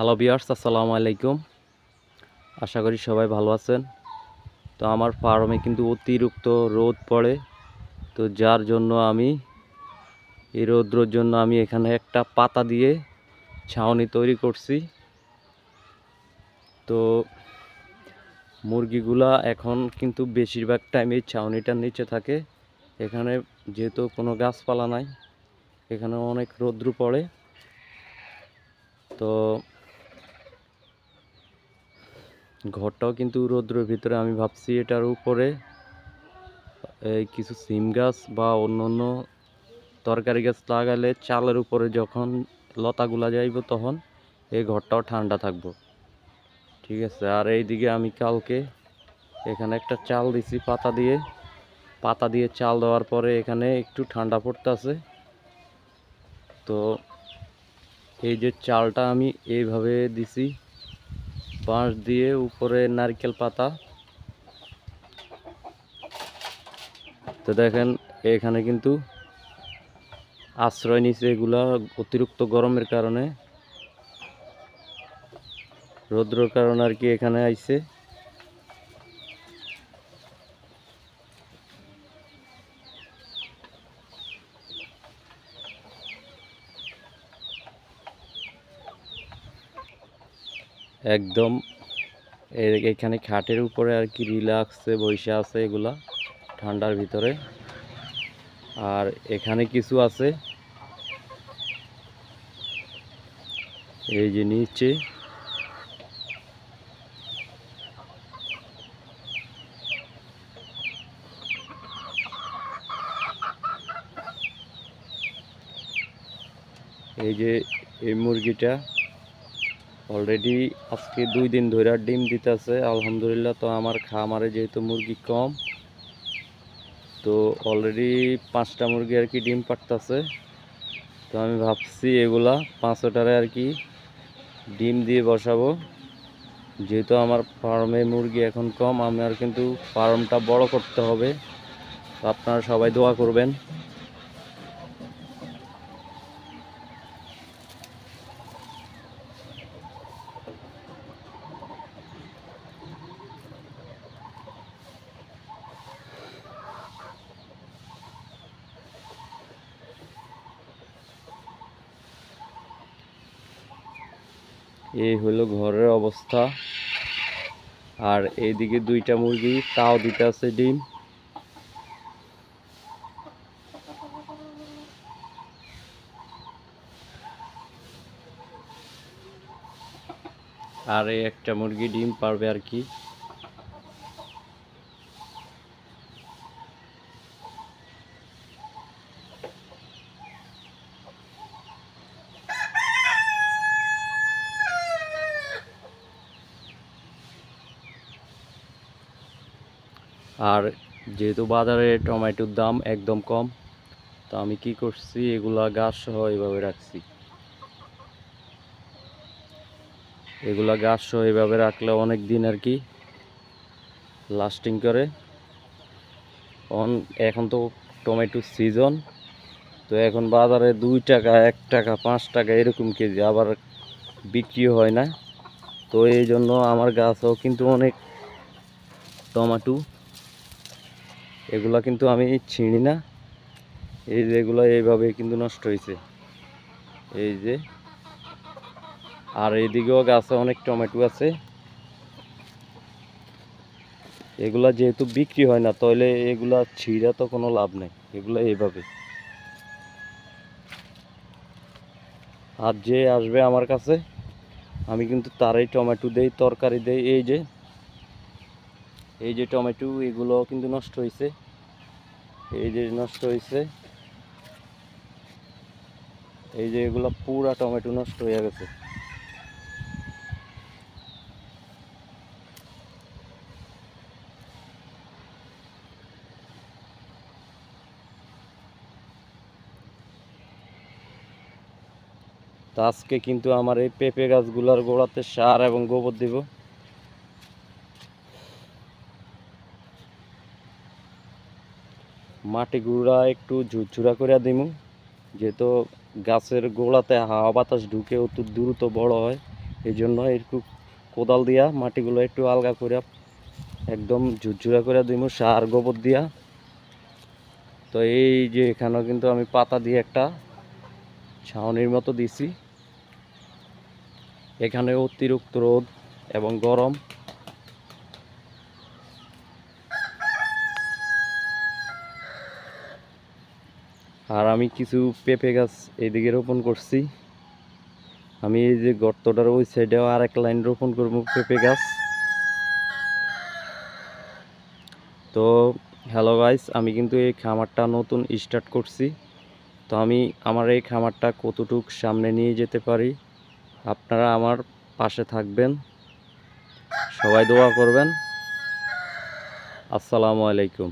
Hello viewers, আসসালামু আলাইকুম। আশা করি সবাই ভালো আছেন। তো আমার ফার্মে কিন্তু অতিরিক্ত রোদ পড়ে, তো যার জন্য আমি এই রৌদ্রের জন্য আমি এখানে একটা পাতা দিয়ে ছাউনি তৈরি করছি। তো মুরগিগুলা এখন কিন্তু বেশিরভাগ টাইম এই ছাউনিটার নিচে থাকে। এখানে যেহেতু কোনো গাছপালা নাই, এখানে অনেক রৌদ্র পড়ে। তো ঘরটাও কিন্তু রৌদ্রের ভিতরে, আমি ভাবছি এটার উপরে এই কিছু সিম গাছ বা অন্য তরকারি গাছ লাগালে চালের উপরে যখন লতাগুলা যাইব তখন এই ঘরটাও ঠান্ডা থাকবো। ঠিক আছে। আর এইদিকে আমি কালকে এখানে একটা চাল দিছি পাতা দিয়ে চাল দেওয়ার পরে এখানে একটু ঠান্ডা পড়তেছে। তো এই যে চালটা আমি এইভাবে দিছি বাঁশ দিয়ে, উপরে নারকেল পাতা। তো দেখেন এখানে কিন্তু আশ্রয় নিছে এগুলা অতিরিক্ত গরমের কারণে, রৌদ্রের কারণে আর কি এখানে আইছে। একদম এখানে খাটের উপরে আর কি রিল্যাক্সে বসে আছে এগুলা ঠান্ডার ভিতরে। আর এখানে কিছু আছে এই যে নিচে, এই যে এই মুরগিটা অলরেডি আজকে 2 দিন ধরে ডিম দিতেছে আলহামদুলিল্লাহ। তো আমার খামারে যেহেতু মুরগি কম, তো অলরেডি 5টা মুরগি আর কি ডিম পাড়তেছে। তো আমি ভাবছি এগুলা 5টারে আর কি ডিম দিয়ে বসাবো। যেহেতু আমার ফার্মে মুরগি এখন কম, আমার কিন্তু ফার্মটা বড় করতে হবে। তো আপনারা সবাই দোয়া করবেন। এই হলো ঘরের অবস্থা। আর এইদিকে 2টা মুরগি তাও দিতে আছে ডিম। আর এই একটা মুরগি ডিম পারবে আর কি। আর যেহেতু বাজারে টমেটোর দাম একদম কম, তো আমি কি করছি, এগুলা গাছ সহ এইভাবে রাখছি। এগুলা গাছ সহ এইভাবে রাখলে অনেক দিন আর কি লাস্টিং করে। এখন তো টমেটোর সিজন, তো এখন বাজারে 2 টাকা 1 টাকা 5 টাকা এরকম কেজি, আবার বিক্রিও হয় না। তো এই জন্য আমার গাছও কিন্তু অনেক টমেটো, এগুলা কিন্তু আমি ছিঁড়ি না। এই যেগুলো এইভাবে কিন্তু নষ্ট হয়েছে এই যে। আর এইদিকেও গাছে অনেক টমেটো আছে, এগুলা যেহেতু বিক্রি হয় না, তাহলে এগুলা ছিঁড়া তো কোনো লাভ নেই, এগুলা এইভাবে। আর যে আসবে আমার কাছে আমি কিন্তু তারই টমেটো দেই, তরকারি দেই। এই যে টমেটো, এগুলো কিন্তু নষ্ট হয়েছে, এই যে নষ্ট হয়েছে, এই যে এগুলো পুরা টমেটো নষ্ট হয়ে গেছে। তো আজকে কিন্তু আমার এই পেঁপে গাছগুলোর গোড়াতে সার এবং গোবর দিব। মাটি গুঁড়া একটু ঝুরঝুরা করে দিব, যেহেতু গাছের গোড়াতে হাওয়া বাতাস ঢুকে অত দ্রুত বড় হয়, এই জন্য একটু কোদাল দিয়া মাটিগুলো একটু আলগা করে একদম ঝুরঝুরা করে দিব সার গোবর দিয়া। তো এই যে এখানেও কিন্তু আমি পাতা দিয়ে একটা ছাউনির মতো দিছি। এখানে অতিরিক্ত রোদ এবং গরম, আর আমি কিছু পেঁপে গাছ এইদিকে রোপণ করছি। আমি এই যে গর্তটার ওই সাইডেও আর এক লাইন রোপণ করব পেঁপে গাছ। তো হ্যালো গাইস, আমি কিন্তু এই খামারটা নতুন স্টার্ট করছি। তো আমি আমার এই খামারটা কতটুক সামনে নিয়ে যেতে পারি, আপনারা আমার পাশে থাকবেন, সবাই দোয়া করবেন। আসসালামু আলাইকুম।